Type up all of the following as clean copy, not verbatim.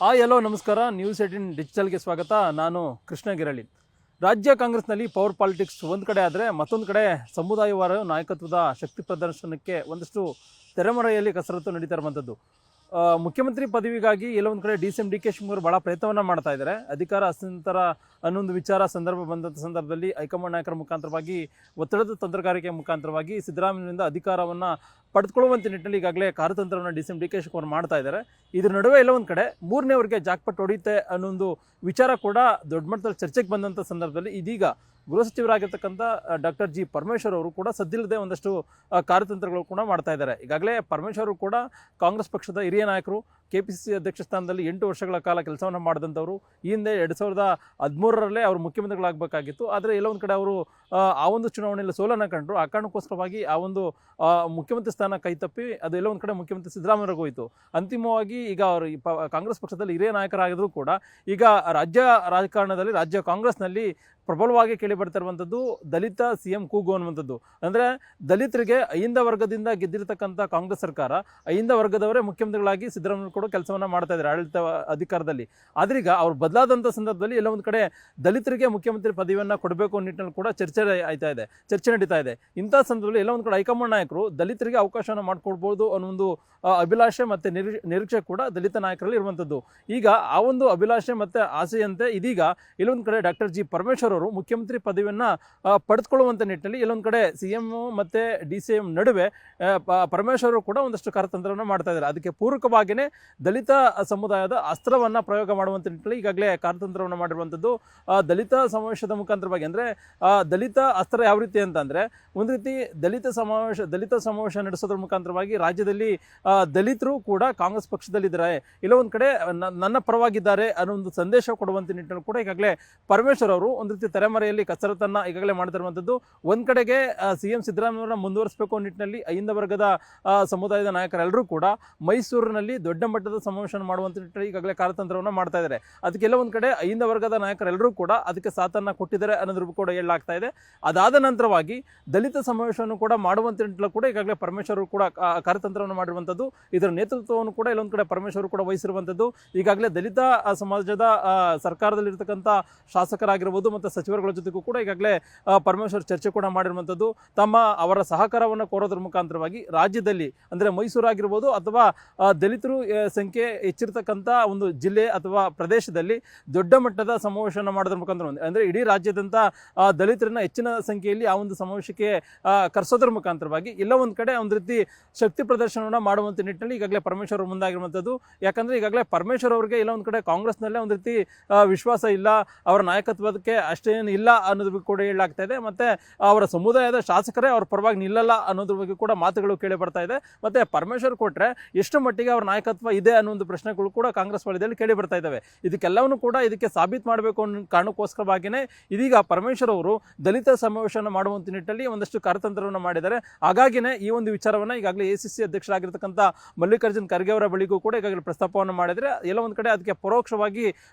ಎಲ್ಲೋ ನಮಸ್ಕಾರ. ನ್ಯೂಸ್ 18 ಡಿಜಿಟಲ್ಗೆ ಸ್ವಾಗತ. ನಾನು ಕೃಷ್ಣ ಗಿರಳಿ. ರಾಜ್ಯ ಕಾಂಗ್ರೆಸ್ನಲ್ಲಿ ಪವರ್ ಪಾಲಿಟಿಕ್ಸ್ ಒಂದು ಕಡೆ ಆದರೆ ಮತ್ತೊಂದು ಕಡೆ ಸಮುದಾಯವಾರ ನಾಯಕತ್ವದ ಶಕ್ತಿ ಪ್ರದರ್ಶನಕ್ಕೆ ಒಂದಷ್ಟು ತೆರೆಮರೆಯಲ್ಲಿ ಕಸರತ್ತು ನಡೀತಾ ಇರುವಂಥದ್ದು. ಮುಖ್ಯಮಂತ್ರಿ ಪದವಿಗಾಗಿ ಎಲ್ಲೊಂದು ಕಡೆ ಡಿ ಕೆ ಶಿವಕುಮಾರ್ ಭಾಳ ಪ್ರಯತ್ನವನ್ನು ಮಾಡ್ತಾ ಇದ್ದಾರೆ. ಅಧಿಕಾರ ಹಸ್ತಾಂತರ ಅನ್ನೊಂದು ವಿಚಾರ ಸಂದರ್ಭ ಬಂದಂಥ ಸಂದರ್ಭದಲ್ಲಿ ಹೈಕಮಾಂಡ್ ನಾಯಕರ ಮುಖಾಂತರವಾಗಿ ಒತ್ತಡದ ತಂತ್ರಗಾರಿಕೆ ಮುಖಾಂತರವಾಗಿ ಸಿದ್ದರಾಮಯ್ಯನಿಂದ ಅಧಿಕಾರವನ್ನು ಪಡೆದುಕೊಳ್ಳುವಂಥ ನಿಟ್ಟಿನಲ್ಲಿ ಈಗಾಗಲೇ ಕಾರ್ಯತಂತ್ರವನ್ನು ಡಿ ಕೆ ಶಿವಕುಮಾರ್ ಮಾಡ್ತಾ ಇದ್ದಾರೆ. ಇದರ ನಡುವೆ ಎಲ್ಲ ಒಂದು ಕಡೆ ಮೂರನೇವರೆಗೆ ಜಾಕ್ಪಟ್ ಹೊಡೆಯುತ್ತೆ ಅನ್ನೊಂದು ವಿಚಾರ ಕೂಡ ದೊಡ್ಡ ಮಟ್ಟದಲ್ಲಿ ಚರ್ಚೆಗೆ ಬಂದಂಥ ಸಂದರ್ಭದಲ್ಲಿ ಇದೀಗ ಗೃಹ ಸಚಿವರಾಗಿರ್ತಕ್ಕಂಥ ಡಾಕ್ಟರ್ ಜಿ ಪರಮೇಶ್ವರ್ ಅವರು ಕೂಡ ಸದ್ದಿಲ್ಲದೆ ಒಂದಷ್ಟು ಕಾರ್ಯತಂತ್ರಗಳು ಕೂಡ ಮಾಡ್ತಾ ಇದ್ದಾರೆ. ಈಗಾಗಲೇ ಪರಮೇಶ್ವರ್ ಅವರು ಕೂಡ ಕಾಂಗ್ರೆಸ್ ಪಕ್ಷದ ಹಿರಿಯ ನಾಯಕರು, KPCC ಅಧ್ಯಕ್ಷ ಸ್ಥಾನದಲ್ಲಿ 8 ವರ್ಷಗಳ ಕಾಲ ಕೆಲಸವನ್ನು ಮಾಡಿದಂಥವರು. ಈ ಹಿಂದೆ 2013ರಲ್ಲೇ ಅವರು ಮುಖ್ಯಮಂತ್ರಿಗಳಾಗಬೇಕಾಗಿತ್ತು. ಆದರೆ ಎಲ್ಲೋ ಒಂದು ಕಡೆ ಅವರು ಆ ಒಂದು ಚುನಾವಣೆಯಲ್ಲಿ ಸೋಲನ್ನು ಕಂಡರು. ಆ ಕಾರಣಕ್ಕೋಸ್ಕರವಾಗಿ ಆ ಒಂದು ಮುಖ್ಯಮಂತ್ರಿ ಸ್ಥಾನ ಕೈ ತಪ್ಪಿ ಅದು ಎಲ್ಲೋ ಒಂದು ಕಡೆ ಮುಖ್ಯಮಂತ್ರಿ ಸಿದ್ದರಾಮಯ್ಯವ್ರಿಗೆ ಹೋಯಿತು. ಅಂತಿಮವಾಗಿ ಈಗ ಅವರು ಕಾಂಗ್ರೆಸ್ ಪಕ್ಷದಲ್ಲಿ ಹಿರಿಯ ನಾಯಕರಾಗಿದ್ದರೂ ಕೂಡ ಈಗ ರಾಜ್ಯ ರಾಜಕಾರಣದಲ್ಲಿ, ರಾಜ್ಯ ಕಾಂಗ್ರೆಸ್ನಲ್ಲಿ ಪ್ರಬಲವಾಗಿ ಕೇಳಿ ಬರ್ತಾ ಇರುವಂಥದ್ದು ದಲಿತ CM ಕೂಗು ಅನ್ನುವಂಥದ್ದು. ಅಂದರೆ ದಲಿತರಿಗೆ ಅಹಿಂದ ವರ್ಗದಿಂದ ಗೆದ್ದಿರತಕ್ಕಂಥ ಕಾಂಗ್ರೆಸ್ ಸರ್ಕಾರ ಅಹಿಂದ ವರ್ಗದವರೇ ಮುಖ್ಯಮಂತ್ರಿಗಳಾಗಿ ಸಿದ್ದರಾಮಯ್ಯ ಕೂಡ ಕೆಲಸವನ್ನು ಮಾಡ್ತಾ ಇದ್ದಾರೆ ಆಡಳಿತ ಅಧಿಕಾರದಲ್ಲಿ. ಆದ್ರೀಗ ಅವ್ರು ಬದಲಾದಂಥ ಸಂದರ್ಭದಲ್ಲಿ ಎಲ್ಲ ಒಂದು ಕಡೆ ದಲಿತರಿಗೆ ಮುಖ್ಯಮಂತ್ರಿ ಪದವಿಯನ್ನು ಕೊಡಬೇಕು ಅನ್ನೋ ನಿಟ್ಟಿನಲ್ಲಿ ಕೂಡ ಚರ್ಚೆ ನಡೀತಾ ಇದೆ. ಇಂಥ ಸಂದರ್ಭದಲ್ಲಿ ಎಲ್ಲ ಒಂದು ಕಡೆ ಹೈಕಮಾಂಡ್ ನಾಯಕರು ದಲಿತರಿಗೆ ಅವಕಾಶವನ್ನು ಮಾಡಿಕೊಡ್ಬೋದು ಅನ್ನೋ ಒಂದು ಅಭಿಲಾಷೆ ಮತ್ತು ನಿರೀಕ್ಷೆ ಕೂಡ ದಲಿತ ನಾಯಕರಲ್ಲಿ ಇರುವಂಥದ್ದು. ಈಗ ಆ ಒಂದು ಅಭಿಲಾಷೆ ಮತ್ತು ಆಸೆಯಂತೆ ಇದೀಗ ಎಲ್ಲೊಂದು ಕಡೆ ಡಾಕ್ಟರ್ ಜಿ ಪರಮೇಶ್ವರ್ ಅವರು ಮುಖ್ಯಮಂತ್ರಿ ಪದವಿಯನ್ನು ಪಡೆದುಕೊಳ್ಳುವಂಥ ನಿಟ್ಟಿನಲ್ಲಿ ಎಲ್ಲೊಂದು ಕಡೆ CM ಮತ್ತು DCM ನಡುವೆ ಪರಮೇಶ್ವರ್ ಕೂಡ ಒಂದಷ್ಟು ಕಾರ್ಯತಂತ್ರವನ್ನು ಮಾಡ್ತಾ ಇದ್ದಾರೆ. ಅದಕ್ಕೆ ಪೂರಕವಾಗಿಯೇ ದಲಿತ ಸಮುದಾಯದ ಅಸ್ತ್ರವನ್ನು ಪ್ರಯೋಗ ಮಾಡುವಂಥ ನಿಟ್ಟಿನಲ್ಲಿ ಈಗಾಗಲೇ ಕಾರ್ಯತಂತ್ರವನ್ನು ಮಾಡಿರುವಂಥದ್ದು. ದಲಿತ ಸಮಾವೇಶದ ಮುಖಾಂತರವಾಗಿ ಅಂದರೆ ದಲಿತ ಅಸ್ತ್ರ ಯಾವ ರೀತಿ ಅಂತಂದರೆ ಒಂದು ರೀತಿ ದಲಿತ ಸಮಾವೇಶ ನಡೆಸೋದ್ರ ಮುಖಾಂತರವಾಗಿ ರಾಜ್ಯದಲ್ಲಿ ದಲಿತರು ಕೂಡ ಕಾಂಗ್ರೆಸ್ ಪಕ್ಷದಲ್ಲಿದ್ದಾರೆ, ಇಲ್ಲ ಒಂದು ಕಡೆ ನನ್ನ ಪರವಾಗಿದ್ದಾರೆ ಅನ್ನೋ ಒಂದು ಸಂದೇಶ ಕೊಡುವಂಥ ನಿಟ್ಟಿನಲ್ಲಿ ಕೂಡ ಈಗಾಗಲೇ ಪರಮೇಶ್ವರ್ ಅವರು ಒಂದು ರೀತಿ ತೆರೆಮರೆಯಲ್ಲಿ ಕಸರತ್ತನ್ನು ಈಗಾಗಲೇ ಮಾಡ್ತಿರುವಂಥದ್ದು. ಒಂದು ಕಡೆಗೆ CM ಸಿದ್ದರಾಮಯ್ಯವರನ್ನ ಮುಂದುವರಿಸಬೇಕು ಅನ್ನೋ ನಿಟ್ಟಿನಲ್ಲಿ ಅಹಿಂದ ವರ್ಗದ ಸಮುದಾಯದ ನಾಯಕರೆಲ್ಲರೂ ಕೂಡ ಮೈಸೂರಿನಲ್ಲಿ ದೊಡ್ಡ ಮಟ್ಟದ ಸಮಾವೇಶವನ್ನು ಮಾಡುವಂಥ ನಿಟ್ಟಿನಲ್ಲಿ ಈಗಾಗಲೇ ಕಾರ್ಯತಂತ್ರವನ್ನು ಮಾಡ್ತಾ ಇದ್ದಾರೆ. ಅದಕ್ಕೆಲ್ಲ ಒಂದು ಕಡೆ ಅಹಿಂದ ವರ್ಗದ ನಾಯಕರೆಲ್ಲರೂ ಕೂಡ ಅದಕ್ಕೆ ಸಾಥನ್ನು ಕೊಟ್ಟಿದ್ದಾರೆ ಅನ್ನೋದ್ರ ಕೂಡ ಹೇಳಲಾಗ್ತಾ ಇದೆ. ಅದಾದ ನಂತರವಾಗಿ ದಲಿತ ಸಮಾವೇಶವನ್ನು ಕೂಡ ಮಾಡುವಂಥ ನಿಟ್ಟಿನಲ್ಲಿ ಕೂಡ ಈಗಾಗಲೇ ಪರಮೇಶ್ವರ್ ಕೂಡ ಕಾರ್ಯತಂತ್ರವನ್ನು ಮಾಡಿರುವಂಥದ್ದು. ಇದರ ನೇತೃತ್ವವನ್ನು ಕೂಡ ಇಲ್ಲೊಂದು ಕಡೆ ಪರಮೇಶ್ವರ್ ಕೂಡ ವಹಿಸಿರುವಂಥದ್ದು. ಈಗಾಗಲೇ ದಲಿತ ಸಮಾಜದ ಸರ್ಕಾರದಲ್ಲಿರ್ತಕ್ಕಂಥ ಶಾಸಕರಾಗಿರ್ಬೋದು ಮತ್ತು ಸಚಿವರುಗಳ ಜೊತೆಗೂ ಕೂಡ ಈಗಾಗಲೇ ಪರಮೇಶ್ವರ್ ಚರ್ಚೆ ಕೂಡ ಮಾಡಿರುವಂಥದ್ದು. ಅವರ ಸಹಕಾರವನ್ನು ಕೋರೋದ್ರ ಮುಖಾಂತರವಾಗಿ ರಾಜ್ಯದಲ್ಲಿ ಅಂದರೆ ಮೈಸೂರು ಆಗಿರ್ಬೋದು ಅಥವಾ ದಲಿತರು ಸಂಖ್ಯೆ ಹೆಚ್ಚಿರ್ತಕ್ಕಂಥ ಒಂದು ಜಿಲ್ಲೆ ಅಥವಾ ಪ್ರದೇಶದಲ್ಲಿ ದೊಡ್ಡ ಮಟ್ಟದ ಸಮಾವೇಶವನ್ನು ಮಾಡೋದ್ರ ಮುಖಾಂತರ ಅಂದರೆ ಇಡೀ ರಾಜ್ಯದಂಥ ದಲಿತರನ್ನ ಹೆಚ್ಚಿನ ಸಂಖ್ಯೆಯಲ್ಲಿ ಆ ಒಂದು ಸಮಾವೇಶಕ್ಕೆ ಕರೆಸೋದ್ರ ಮುಖಾಂತರವಾಗಿ ಎಲ್ಲ ಒಂದು ಕಡೆ ಒಂದು ರೀತಿ ಶಕ್ತಿ ಪ್ರದರ್ಶನವನ್ನು ಮಾಡುವಂಥ ನಿಟ್ಟಿನಲ್ಲಿ ಈಗಾಗಲೇ ಪರಮೇಶ್ವರ್ ಮುಂದಾಗಿರುವಂಥದ್ದು. ಯಾಕಂದರೆ ಈಗಾಗಲೇ ಪರಮೇಶ್ವರ್ ಅವರಿಗೆ ಎಲ್ಲ ಒಂದು ಕಡೆ ಕಾಂಗ್ರೆಸ್ನಲ್ಲೇ ಒಂದು ರೀತಿ ವಿಶ್ವಾಸ ಇಲ್ಲ, ಅವರ ನಾಯಕತ್ವಕ್ಕೆ ಅಷ್ಟೇನು ಇಲ್ಲ ಅನ್ನೋದ್ರ ಬಗ್ಗೆ ಕೂಡ ಹೇಳಲಾಗ್ತಾ ಇದೆ. ಮತ್ತು ಅವರ ಸಮುದಾಯದ ಶಾಸಕರೇ ಅವ್ರ ಪರವಾಗಿ ನಿಲ್ಲಲ್ಲ ಅನ್ನೋದ್ರ ಬಗ್ಗೆ ಕೂಡ ಮಾತುಗಳು ಕೇಳಿ ಬರ್ತಾ ಇದೆ. ಮತ್ತು ಪರಮೇಶ್ವರ್ ಕೊಟ್ಟರೆ ಎಷ್ಟು ಮಟ್ಟಿಗೆ ಅವರ ನಾಯಕತ್ವ ಇದೆ ಅನ್ನೋ ಒಂದು ಪ್ರಶ್ನೆಗಳು ಕೂಡ ಕಾಂಗ್ರೆಸ್ ವಲಯದಲ್ಲಿ ಕೇಳಿ ಬರ್ತಾ ಇದ್ದಾವೆ. ಇದಕ್ಕೆಲ್ಲವನ್ನೂ ಕೂಡ ಇದಕ್ಕೆ ಸಾಬೀತು ಮಾಡಬೇಕು ಅನ್ನೋ ಕಾರಣಕ್ಕೋಸ್ಕರವಾಗಿಯೇ ಇದೀಗ ಪರಮೇಶ್ವರ್ ಅವರು ದಲಿತ ಸಮಾವೇಶವನ್ನು ಮಾಡುವಂಥ ನಿಟ್ಟಿನಲ್ಲಿ ಒಂದಷ್ಟು ಕಾರ್ಯತಂತ್ರವನ್ನು ಮಾಡಿದ್ದಾರೆ. ಹಾಗಾಗಿನೇ ಈ ಒಂದು ವಿಚಾರವನ್ನು ಈಗಾಗಲೇ ACC ಅಧ್ಯಕ್ಷರಾಗಿರ್ತಕ್ಕಂಥ ಮಲ್ಲಿಕಾರ್ಜುನ್ ಖರ್ಗೆ ಅವರ ಬಳಿಗೂ ಕೂಡ ಈಗಾಗಲೇ ಪ್ರಸ್ತಾಪವನ್ನು ಮಾಡಿದರೆ ಎಲ್ಲ ಒಂದು ಕಡೆ ಅದಕ್ಕೆ ಪರೋಕ್ಷವಾಗಿ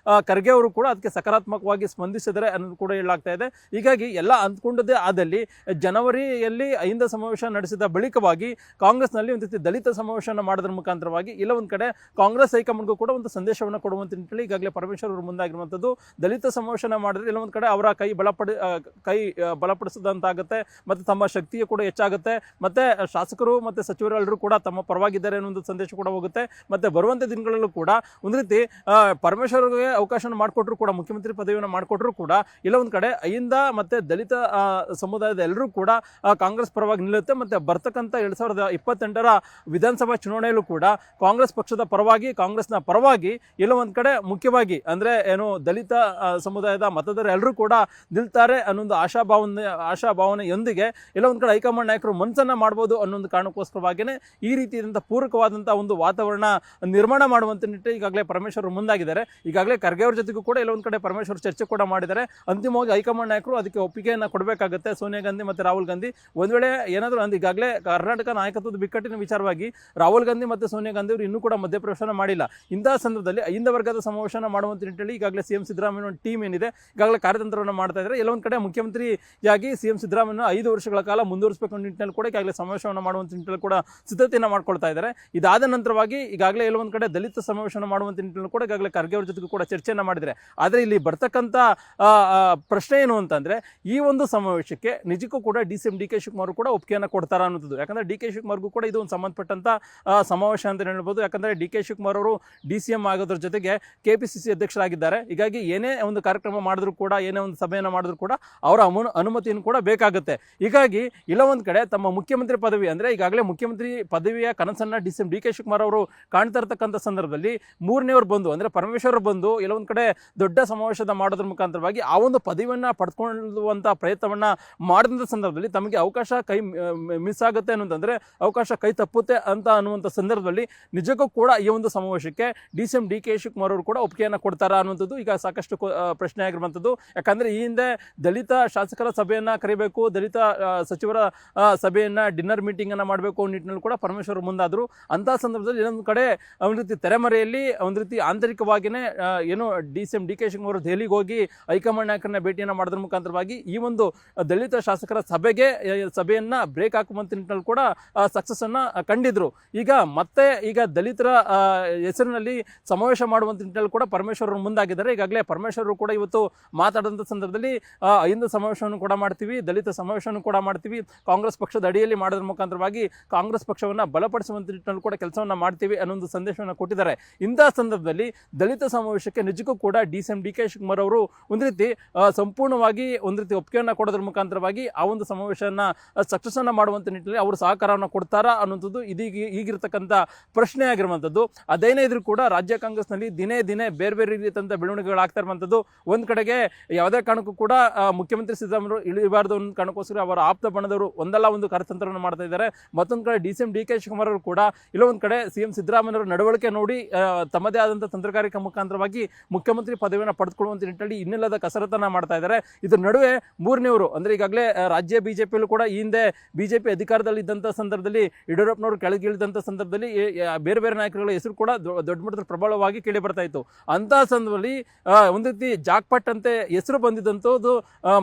ಖರ್ಗೆ ಅವರು ಕೂಡ ಅದಕ್ಕೆ ಸಕಾರಾತ್ಮಕವಾಗಿ ಸ್ಪಂದಿಸಿದ್ದಾರೆ ಅನ್ನೋದು ಕೂಡ ಹೇಳಲಾಗ್ತಾ ಇದೆ. ಹೀಗಾಗಿ ಎಲ್ಲ ಅಂದ್ಕೊಂಡದೇ ಆದಲ್ಲಿ ಜನವರಿಯಲ್ಲಿ ಅಹಿಂದ ಸಮಾವೇಶ ನಡೆಸಿದ ಬಳಿಕವಾಗಿ ಕಾಂಗ್ರೆಸ್ನಲ್ಲಿ ಒಂದು ರೀತಿ ದಲಿತ ಸಮಾವೇಶವನ್ನು ಮಾಡೋದ್ರ ಮುಖಾಂತರವಾಗಿ ಇಲ್ಲ ಒಂದು ಕಡೆ ಕಾಂಗ್ರೆಸ್ ಹೈಕಮಾಂಡ್ಗೂ ಕೂಡ ಒಂದು ಸಂದೇಶವನ್ನು ಕೊಡುವಂಥ ನಿಟ್ಟಿನಲ್ಲಿ ಈಗಾಗಲೇ ಪರಮೇಶ್ವರ್ ಅವರು ಮುಂದಾಗಿರುವಂಥದ್ದು. ದಲಿತ ಸಮಾವೇಶನ ಮಾಡಿದ್ರೆ ಇಲ್ಲ ಒಂದು ಕಡೆ ಅವರ ಕೈ ಬಲಪಡಿಸಿದಂತಾಗುತ್ತೆ ಮತ್ತು ತಮ್ಮ ಶಕ್ತಿಯು ಕೂಡ ಹೆಚ್ಚಾಗುತ್ತೆ ಮತ್ತು ಶಾಸಕರು ಮತ್ತು ಸಚಿವರೆಲ್ಲರೂ ಕೂಡ ತಮ್ಮ ಪರವಾಗಿದ್ದಾರೆ ಅನ್ನೋ ಒಂದು ಸಂದೇಶ ಕೂಡ ಹೋಗುತ್ತೆ. ಮತ್ತು ಬರುವಂಥ ದಿನಗಳಲ್ಲೂ ಕೂಡ ಒಂದು ರೀತಿ ಪರಮೇಶ್ವರ್ಗೆ ಅವಕಾಶವನ್ನು ಮಾಡಿಕೊಟ್ರು ಕೂಡ, ಮುಖ್ಯಮಂತ್ರಿ ಪದವಿಯನ್ನು ಮಾಡಿಕೊಟ್ರು ಕೂಡ ಇಲ್ಲ ಒಂದು ಕಡೆ ಅಹಿಂದ ಮತ್ತು ದಲಿತ ಸಮುದಾಯದ ಎಲ್ಲರೂ ಕೂಡ ಕಾಂಗ್ರೆಸ್ ಪರವಾಗಿ ನಿಲ್ಲುತ್ತೆ. ಮತ್ತು ಬರ್ತಕ್ಕಂಥ 2028ರ ವಿಧಾನಸಭಾ ಚುನಾವಣೆಯಲ್ಲೂ ಕೂಡ ಕಾಂಗ್ರೆಸ್ ಪಕ್ಷದ ಪರವಾಗಿ, ಕಾಂಗ್ರೆಸ್ನ ಪರವಾಗಿ ಎಲ್ಲ ಒಂದು ಕಡೆ ಮುಖ್ಯವಾಗಿ ಅಂದರೆ ಏನು ದಲಿತ ಸಮುದಾಯದ ಮತದಾರರು ಎಲ್ಲರೂ ಕೂಡ ನಿಲ್ತಾರೆ ಅನ್ನೊಂದು ಆಶಾಭಾವನೆಯೊಂದಿಗೆ ಎಲ್ಲ ಒಂದು ಕಡೆ ಹೈಕಮಾಂಡ್ ನಾಯಕರು ಮನಸ್ಸನ್ನು ಮಾಡ್ಬೋದು ಅನ್ನೊಂದು ಕಾರಣಕ್ಕೋಸ್ಕರವಾಗಿಯೇ ಈ ರೀತಿಯಾದಂಥ ಪೂರಕವಾದಂಥ ಒಂದು ವಾತಾವರಣ ನಿರ್ಮಾಣ ಮಾಡುವಂಥ ನಿಟ್ಟಿನಲ್ಲಿ ಈಗಾಗಲೇ ಪರಮೇಶ್ವರ್ ಮುಂದಾಗಿದ್ದಾರೆ. ಈಗಾಗಲೇ ಖರ್ಗೆ ಅವ್ರ ಜೊತೆಗೂ ಕೂಡ ಎಲ್ಲ ಒಂದು ಕಡೆ ಪರಮೇಶ್ವರ್ ಚರ್ಚೆ ಕೂಡ ಮಾಡಿದ್ದಾರೆ. ಅಂತಿಮವಾಗಿ ಹೈಕಮಾಂಡ್ ನಾಯಕರು ಅದಕ್ಕೆ ಒಪ್ಪಿಗೆಯನ್ನು ಕೊಡಬೇಕಾಗುತ್ತೆ. ಸೋನಿಯಾ ಗಾಂಧಿ ಮತ್ತು ರಾಹುಲ್ ಗಾಂಧಿ ಒಂದು ವೇಳೆ ಏನಾದರೂ ಈಗಾಗಲೇ ಕರ್ನಾಟಕ ನಾಯಕತ್ವದ ಬಿಕ್ಕಟ್ಟಿನ ವಿಚಾರವಾಗಿ ರಾಹುಲ್ ಗಾಂಧಿ ಮತ್ತು ಸೋನಿಯಾ ಗಾಂಧಿ ಅವರು ಇನ್ನೂ ಕೂಡ ಮಧ್ಯಪ್ರವೇಶನ ಮಾಡಿಲ್ಲ. ಇಂತಹ ಸಂದರ್ಭದಲ್ಲಿ ಹಿಂದ ವರ್ಗದ ಸಮಾವೇಶನ ಮಾಡುವಂತ ನಿಟ್ಟಿನಲ್ಲಿ ಈಗಾಗಲೇ ಸಿಎಂ ಸಿದ್ದರಾಮಯ್ಯ ಟೀಮ್ ಏನಿದೆ ಈಗಾಗಲೇ ಕಾರ್ಯತಂತ್ರವನ್ನು ಮಾಡ್ತಾ ಇದ್ದಾರೆ. ಎಲ್ಲೊಂದು ಕಡೆ ಮುಖ್ಯಮಂತ್ರಿಯಾಗಿ ಸಿಎಂ ಸಿದ್ದರಾಮಯ್ಯ 5 ವರ್ಷಗಳ ಕಾಲ ಮುಂದುವರಿಸಬೇಕು ನಿಟ್ಟಿನಲ್ಲಿ ಕೂಡ ಈಗಾಗಲೇ ಸಮಾವೇಶವನ್ನು ಮಾಡುವಂತ ನಿಟ್ಟಿನಲ್ಲಿ ಕೂಡ ಸಿದ್ಧತೆಯನ್ನು ಮಾಡ್ಕೊಳ್ತಾ ಇದ್ದಾರೆ. ಇದಾದ ನಂತರವಾಗಿ ಈಗಾಗಲೇ ಎಲ್ಲೊಂದು ಕಡೆ ದಲಿತ ಸಮಾವೇಶನ ಮಾಡುವಂತ ನಿಟ್ಟಿನಲ್ಲಿ ಕೂಡ ಈಗಾಗಲೇ ಖರ್ಗೆ ಅವರ ಜೊತೆಗೂ ಕೂಡ ಚರ್ಚೆಯನ್ನು ಮಾಡಿದ್ದಾರೆ. ಆದರೆ ಇಲ್ಲಿ ಬರ್ತಕ್ಕಂಥ ಪ್ರಶ್ನೆ ಏನು ಅಂತಂದ್ರೆ ಈ ಒಂದು ಸಮಾವೇಶಕ್ಕೆ ನಿಜಕ್ಕೂ ಕೂಡ ಡಿ.ಸಿ.ಎಂ. ಡಿ.ಕೆ. ಶಿವಕುಮಾರ್ ಕೂಡ ಒಪ್ಪಿಗೆಯನ್ನು ಕೊಡ್ತಾರಾ ಅನ್ನೋದು. ಯಾಕಂದ್ರೆ ಡಿ.ಕೆ. ಶಿವಕುಮಾರ್ಗೂ ಕೂಡ ಇದು ಒಂದು ಸಂಬಂಧಪಟ್ಟಂತ ಸಮಾವೇಶ ಅಂತ ಹೇಳ್ಬೋದು. ಯಾಕಂದ್ರೆ ಡಿ.ಕೆ. ಶಿವಕುಮಾರ್ ಅವರು ಡಿ.ಸಿ.ಎಂ. ಆಗೋದ್ರ ಜೊತೆಗೆ ಕೆಪಿಸಿಸಿ ಅಧ್ಯಕ್ಷರಾಗಿದ್ದಾರೆ. ಹೀಗಾಗಿ ಏನೇ ಒಂದು ಕಾರ್ಯಕ್ರಮ ಮಾಡಿದ್ರು ಕೂಡ ಏನೇ ಒಂದು ಸಭೆಯನ್ನು ಮಾಡಿದ್ರು ಕೂಡ ಅವರ ಅನುಮತಿಯನ್ನು ಕೂಡ ಬೇಕಾಗುತ್ತೆ. ಹೀಗಾಗಿ ಇಲ್ಲ ಒಂದು ಕಡೆ ತಮ್ಮ ಮುಖ್ಯಮಂತ್ರಿ ಪದವಿ ಅಂದ್ರೆ ಈಗಾಗಲೇ ಮುಖ್ಯಮಂತ್ರಿ ಪದವಿಯ ಕನಸನ್ನ ಡಿ.ಸಿ.ಎಂ. ಡಿ.ಕೆ. ಶಿವಕುಮಾರ್ ಅವರು ಕಾಣ್ತಾ ಇರತಕ್ಕಂಥ ಸಂದರ್ಭದಲ್ಲಿ ಮೂರನೇವರು ಬಂದು ಅಂದ್ರೆ ಪರಮೇಶ್ವರ್ ಬಂದು ಎಲ್ಲ ಒಂದು ಕಡೆ ದೊಡ್ಡ ಸಮಾವೇಶದ ಮಾಡೋದ್ರ ಮುಖಾಂತರವಾಗಿ ಆ ಒಂದು ಪದವಿಯನ್ನ ಪಡ್ಕೊಳ್ಳುವಂತ ಪ್ರಯತ್ನವನ್ನ ಮಾಡಿದಂಥ ಸಂದರ್ಭದಲ್ಲಿ ತಮಗೆ ಅವಕಾಶ ಕೈ ಮಿಸ್ ಆಗುತ್ತೆ ಅನ್ನೋದಂದ್ರೆ ಅವಕಾಶ ಕೈ ತಪ್ಪುತ್ತೆ ಅಂತ ಅನ್ನುವಂಥ ಸಂದರ್ಭದಲ್ಲಿ ನಿಜಕ್ಕೂ ಕೂಡ ಈ ಒಂದು ಸಮಾವೇಶಕ್ಕೆ ಡಿ.ಸಿ.ಎಂ. ಡಿ.ಕೆ. ಶಿವಕುಮಾರ್ ಅವರು ಕೂಡ ಒಪ್ಪಿಗೆಯನ್ನು ಕೊಡ್ತಾರಾ ಅನ್ನುವಂಥದ್ದು ಈಗ ಸಾಕಷ್ಟು ಪ್ರಶ್ನೆ ಆಗಿರುವಂಥದ್ದು. ಯಾಕಂದ್ರೆ ಈ ಹಿಂದೆ ದಲಿತ ಶಾಸಕರ ಸಭೆಯನ್ನ ಕರಿಬೇಕು, ದಲಿತ ಸಚಿವರ ಸಭೆಯನ್ನ ಡಿನ್ನರ್ ಮೀಟಿಂಗ್ ಅನ್ನ ಮಾಡಬೇಕು ಅನ್ನೋ ನಿಟ್ಟಿನಲ್ಲಿ ಕೂಡ ಪರಮೇಶ್ವರ್ ಮುಂದಾದ್ರು. ಅಂತ ಸಂದರ್ಭದಲ್ಲಿ ಇನ್ನೊಂದು ಕಡೆ ಒಂದು ರೀತಿ ತೆರೆಮರೆಯಲ್ಲಿ ಒಂದು ರೀತಿ ಆಂತರಿಕವಾಗಿಯೇ ಏನು ಡಿ.ಸಿ.ಎಂ. ಡಿ.ಕೆ. ಶಿವಕುಮಾರ್ ದೆಹಲಿಗೆ ಹೋಗಿ ಹೈಕಮಾಂಡ್ ನಾಯಕರನ್ನ ಭೇಟಿಯನ್ನು ಮಾಡೋದ್ರ ಮುಖಾಂತರವಾಗಿ ಈ ಒಂದು ದಲಿತ ಶಾಸಕರ ಸಭೆಯನ್ನ ಬ್ರೇಕ್ ಹಾಕುವಂತ ನಿಟ್ಟಿನಲ್ಲಿ ಕೂಡ ಸಕ್ಸಸ್ ಅನ್ನ ಕಂಡಿದ್ರು. ಈಗ ದಲಿತರ ಹೆಸರಿನಲ್ಲಿ ಸಮಾವೇಶ ಮಾಡುವಂತ ನಿಟ್ಟಿನಲ್ಲಿ ಕೂಡ ಪರಮೇಶ್ವರ್ ಮುಂದಾಗಿದ್ದಾರೆ. ಈಗಾಗಲೇ ಪರಮೇಶ್ವರ್ ಕೂಡ ಇವತ್ತು ಮಾತಾಡಿದಂಥ ಸಂದರ್ಭದಲ್ಲಿ ಹಿಂದೂ ಸಮಾವೇಶವನ್ನು ಕೂಡ ಮಾಡ್ತೀವಿ, ದಲಿತ ಸಮಾವೇಶವನ್ನು ಕೂಡ ಮಾಡ್ತೀವಿ, ಕಾಂಗ್ರೆಸ್ ಪಕ್ಷದ ಅಡಿಯಲ್ಲಿ ಮಾಡೋದ್ರ ಮುಖಾಂತರವಾಗಿ ಕಾಂಗ್ರೆಸ್ ಪಕ್ಷವನ್ನು ಬಲಪಡಿಸುವಂತ ನಿಟ್ಟಿನಲ್ಲಿ ಕೂಡ ಕೆಲಸವನ್ನ ಮಾಡ್ತೀವಿ ಅನ್ನೋ ಒಂದು ಸಂದೇಶವನ್ನು ಕೊಟ್ಟಿದ್ದಾರೆ. ಇಂತಹ ಸಂದರ್ಭದಲ್ಲಿ ದಲಿತ ಸಮಾವೇಶಕ್ಕೆ ನಿಜಕ್ಕೂ ಕೂಡ ಡಿ.ಸಿ.ಎಂ. ಡಿ.ಕೆ. ಶಿವಕುಮಾರ್ ಅವರು ಒಂದು ರೀತಿ ಸಂಪೂರ್ಣವಾಗಿ ಒಂದು ರೀತಿ ಒಪ್ಪಿಗೆಯನ್ನು ಕೊಡೋದ್ರ ಮುಖಾಂತರವಾಗಿ ಆ ಒಂದು ಸಮಾವೇಶವನ್ನು ಸಕ್ಸಸ್ ಅನ್ನ ಮಾಡುವಂತ ನಿಟ್ಟಿನಲ್ಲಿ ಅವರು ಸಹಕಾರವನ್ನು ಕೊಡ್ತಾರಾ ಅನ್ನುವಂಥದ್ದು ಈಗಿರ್ತಕ್ಕಂಥ ಪ್ರಶ್ನೆ ಆಗಿರುವಂಥದ್ದು. ಅದೇನೇ ಇದ್ರೂ ಕೂಡ ರಾಜ್ಯ ಕಾಂಗ್ರೆಸ್ನಲ್ಲಿ ದಿನೇ ದಿನೇ ಬೇರೆ ಬೇರೆ ರೀತಿಯಂಥ ಬೆಳವಣಿಗೆಗಳಾಗ್ತಾ ಇರುವಂಥದ್ದು. ಒಂದು ಕಡೆಗೆ ಯಾವುದೇ ಕಾರಣಕ್ಕೂ ಕೂಡ ಮುಖ್ಯಮಂತ್ರಿ ಸಿದ್ದರಾಮಯ್ಯ ಇಳಿಬಾರ್ದು ಒಂದು ಕಾರಣಕ್ಕೋಸ್ಕರ ಅವರ ಆಪ್ತ ಬಣದವರು ಒಂದಲ್ಲ ಒಂದು ಕಾರ್ಯತಂತ್ರವನ್ನು ಮಾಡ್ತಾ ಇದ್ದಾರೆ. ಮತ್ತೊಂದು ಕಡೆ ಡಿ.ಸಿ.ಎಂ. ಡಿ.ಕೆ. ಶಿವಕುಮಾರ್ ಅವರು ಕೂಡ ಇಲ್ಲೊಂದು ಕಡೆ ಸಿಎಂ ಸಿದ್ದರಾಮಯ್ಯರ ನಡವಳಿಕೆ ನೋಡಿ ತಮ್ಮದೇ ಆದಂಥ ತಂತ್ರಗಾರಿಕೆ ಮುಖಾಂತರವಾಗಿ ಮುಖ್ಯಮಂತ್ರಿ ಪದವಿಯನ್ನು ಪಡೆದುಕೊಳ್ಳುವಂತ ನಿಟ್ಟಿನಲ್ಲಿ ಇನ್ನಿಲ್ಲದ ಕಸರತ್ತನ್ನ ಮಾಡ್ತಾ ಇದ್ದಾರೆ. ಇದ್ರ ನಡುವೆ ಮೂರನೇವರು ಅಂದ್ರೆ ಈಗಾಗಲೇ ರಾಜ್ಯ ಬಿಜೆಪಿಯಲ್ಲೂ ಕೂಡ ಈ ಹಿಂದೆ ಬಿಜೆಪಿ ಅಧಿಕಾರದಲ್ಲಿ ಇದ್ದಂಥ ಸಂದರ್ಭದಲ್ಲಿ ಯಡಿಯೂರಪ್ಪನವರು ಕೆಳಗಿಳಿದಂಥ ಸಂದರ್ಭದಲ್ಲಿ ಬೇರೆ ಬೇರೆ ನಾಯಕರುಗಳ ಹೆಸರು ಕೂಡ ದೊಡ್ಡ ಮಟ್ಟದ ಪ್ರಬಲವಾಗಿ ಕೇಳಿ ಬರ್ತಾ ಇತ್ತು. ಅಂತಹ ಸಂದರ್ಭದಲ್ಲಿ ಒಂದು ರೀತಿ ಜಾಕ್ಪಾಟ್ ಅಂತೆ ಹೆಸರು ಬಂದಿದ್ದಂಥದ್ದು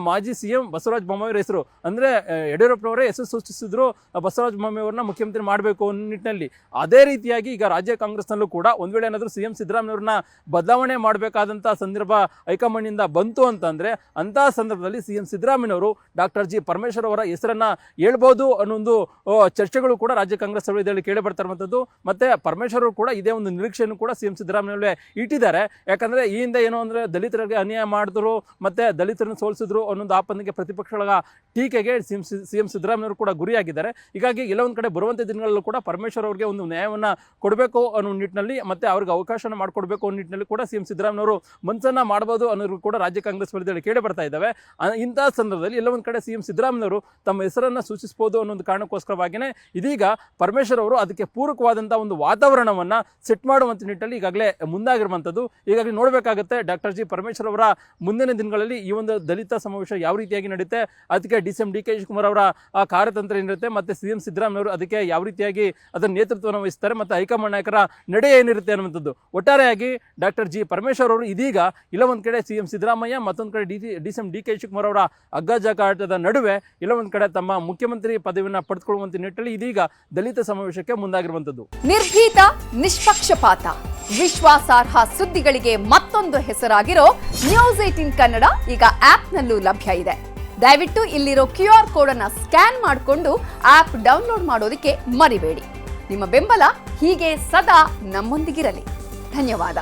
ಮಾಜಿ ಸಿಎಂ ಬಸವರಾಜ ಬೊಮ್ಮಾಯಿಯವರ ಹೆಸರು. ಅಂದ್ರೆ ಯಡಿಯೂರಪ್ಪನವರೇ ಹೆಸರು ಸೃಷ್ಟಿಸಿದ್ರು ಬಸವರಾಜ ಬೊಮ್ಮಾಯಿಯವರನ್ನ ಮುಖ್ಯಮಂತ್ರಿ ಮಾಡಬೇಕು ಅನ್ನೋ ನಿಟ್ಟಿನಲ್ಲಿ. ಅದೇ ರೀತಿಯಾಗಿ ಈಗ ರಾಜ್ಯ ಕಾಂಗ್ರೆಸ್ನಲ್ಲೂ ಕೂಡ ಒಂದ್ ವೇಳೆ ಏನಾದರೂ ಸಿಎಂ ಸಿದ್ದರಾಮಯ್ಯವ್ರನ್ನ ಬದಲಾವಣೆ ಮಾಡಬೇಕಾದಂತ ಸಂದರ್ಭ ಹೈಕಮಾಂಡ್ನಿಂದ ಬಂತು ಅಂತಂದ್ರೆ ಅಂತಹ ಸಂದರ್ಭದಲ್ಲಿ ಸಿಎಂ ಸಿದ್ದರಾಮಯ್ಯವರು ಡಾಕ್ಟರ್ ಜಿ ಪರಮೇಶ್ವರ್ ಅವರ ಹೆಸರನ್ನ ಹೇಳ್ಬೋದು ಅನ್ನೋ ಒಂದು ಚರ್ಚೆಗಳು ಕೂಡ ರಾಜ್ಯ ಕಾಂಗ್ರೆಸ್ ಸರ್ವೇದಲ್ಲಿ ಕೇಳಿ ಬರ್ತಾ ಇರುವಂಥದ್ದು. ಮತ್ತೆ ಪರಮೇಶ್ವರ್ ಕೂಡ ಇದೇ ಒಂದು ನಿರೀಕ್ಷೆಯನ್ನು ಕೂಡ ಸಿಎಂ ಸಿದ್ದರಾಮಯ್ಯ ಇಟ್ಟಿದ್ದಾರೆ. ಯಾಕಂದ್ರೆ ಈ ಹಿಂದೆ ಏನೋ ಅಂದ್ರೆ ದಲಿತರಿಗೆ ಅನ್ಯಾಯ ಮಾಡಿದ್ರು ಮತ್ತೆ ದಲಿತರನ್ನು ಸೋಲಿಸಿದ್ರು ಅನ್ನೊಂದು ಆಪತ್ತಿಗೆ ಪ್ರತಿಪಕ್ಷಗಳ ಟೀಕೆಗೆ ಸಿಎಂ ಸಿದ್ದರಾಮಯ್ಯವರು ಕೂಡ ಗುರಿಯಾಗಿದ್ದಾರೆ. ಹೀಗಾಗಿ ಎಲ್ಲೊಂದು ಕಡೆ ಬರುವಂತ ದಿನಗಳಲ್ಲೂ ಕೂಡ ಪರಮೇಶ್ವರ್ ಅವರಿಗೆ ಒಂದು ನ್ಯಾಯವನ್ನ ಕೊಡಬೇಕು ಅನ್ನೋ ನಿಟ್ಟಿನಲ್ಲಿ ಮತ್ತೆ ಅವ್ರಿಗೆ ಅವಕಾಶನ ಮಾಡಿಕೊಡ್ಬೇಕು ಅನ್ನೋ ನಿಟ್ಟಿನಲ್ಲಿ ಕೂಡ ಸಿಎಂ ಸಿದ್ದರಾಮಯ್ಯವರು ಮನಸ್ಸನ್ನ ಮಾಡಬಹುದು ಅನ್ನೋದು ಕೂಡ ರಾಜ್ಯ ಕಾಂಗ್ರೆಸ್ ವರದಿಯಲ್ಲಿ ಕೇಳಿ ಬರ್ತಾ ಇದ್ದಾವೆ. ಇಂತಹ ಸಂದರ್ಭದಲ್ಲಿ ಎಲ್ಲ ಒಂದು ಕಡೆ ಸಿಎಂ ಸಿದ್ದರಾಮಯ್ಯವರು ತಮ್ಮ ಹೆಸರನ್ನ ಸೂಚಿಸಬಹುದು ಅನ್ನೋ ಕಾರಣಕ್ಕೋಸ್ಕರವಾಗಿಯೇ ಇದೀಗ ಪರಮೇಶ್ವರ್ ಅವರು ಅದಕ್ಕೆ ಪೂರಕವಾದಂತಹ ಒಂದು ವಾತಾವರಣವನ್ನ ಸೆಟ್ ಮಾಡುವಂತ ನಿಟ್ಟಿನಲ್ಲಿ ಈಗಾಗಲೇ ಮುಂದಾಗಿರುವಂತದ್ದು. ಹೀಗಾಗಿ ನೋಡಬೇಕಾಗುತ್ತೆ ಡಾಕ್ಟರ್ ಜಿ ಪರಮೇಶ್ವರ್ ಅವರ ಮುಂದಿನ ದಿನಗಳಲ್ಲಿ ಈ ಒಂದು ದಲಿತ ಸಮಾವೇಶ ಯಾವ ರೀತಿಯಾಗಿ ನಡೆಯುತ್ತೆ, ಅದಕ್ಕೆ ಡಿ.ಸಿ.ಎಂ. ಡಿ.ಕೆ. ಶಿವಕುಮಾರ್ ಅವರ ಕಾರ್ಯತಂತ್ರ ಏನಿರುತ್ತೆ ಮತ್ತೆ ಸಿಎಂ ಸಿದ್ದರಾಮಯ್ಯ ಅವರು ಅದಕ್ಕೆ ಯಾವ ರೀತಿಯಾಗಿ ಅದರ ನೇತೃತ್ವವನ್ನು ವಹಿಸ್ತಾರೆ ಮತ್ತೆ ಹೈಕಮಾಂಡ್ ನಾಯಕರ ನಡೆ ಏನಿರುತ್ತೆ ಅನ್ನುವಂಥದ್ದು. ಒಟ್ಟಾರೆಯಾಗಿ ಡಾಕ್ಟರ್ ಜಿ ಪರಮೇಶ್ವರ್ ಅವರು ಇದೀಗ ಇಲ್ಲ ಒಂದು ಕಡೆ ಸಿಎಂ ಸಿದ್ದರಾಮಯ್ಯ ಮತ್ತೊಂದು ಕಡೆ ಡಿ.ಸಿ.ಎಂ. ಡಿ.ಕೆ. ಶಿವಕುಮಾರ್ ಅವರ ಅಗ್ಗಜಗಾಟದ ನಡುವೆ ಇಲ್ಲ ಒಂದು ಕಡೆ ತಮ್ಮ ಮುಖ್ಯಮಂತ್ರಿ ಪದವಿಯನ್ನು ಪಡೆದುಕೊಳ್ಳುವಂತ ನಿಟ್ಟಿನಲ್ಲಿ ಇದೀಗ ದಲಿತ ಸಮಾವೇಶಕ್ಕೆ ಮುಂದಾಗಿರುವಂತದ್ದು. ನಿರ್ಭೀತ, ನಿಷ್ಪಕ್ಷಪಾತ, ವಿಶ್ವಾಸಾರ್ಹ ಸುದ್ದಿಗಳಿಗೆ ಮತ್ತೊಂದು ಹೆಸರಾಗಿರೋ ನ್ಯೂಸ್18 ಕನ್ನಡ ಈಗ ಆಪ್ನಲ್ಲೂ ಲಭ್ಯ ಇದೆ. ದಯವಿಟ್ಟು ಇಲ್ಲಿರೋ QR ಕೋಡ್ ಅನ್ನ ಸ್ಕ್ಯಾನ್ ಮಾಡಿಕೊಂಡು ಆಪ್ ಡೌನ್ಲೋಡ್ ಮಾಡೋದಕ್ಕೆ ಮರಿಬೇಡಿ. ನಿಮ್ಮ ಬೆಂಬಲ ಹೀಗೆ ಸದಾ ನಮ್ಮೊಂದಿಗಿರಲಿ. ಧನ್ಯವಾದ.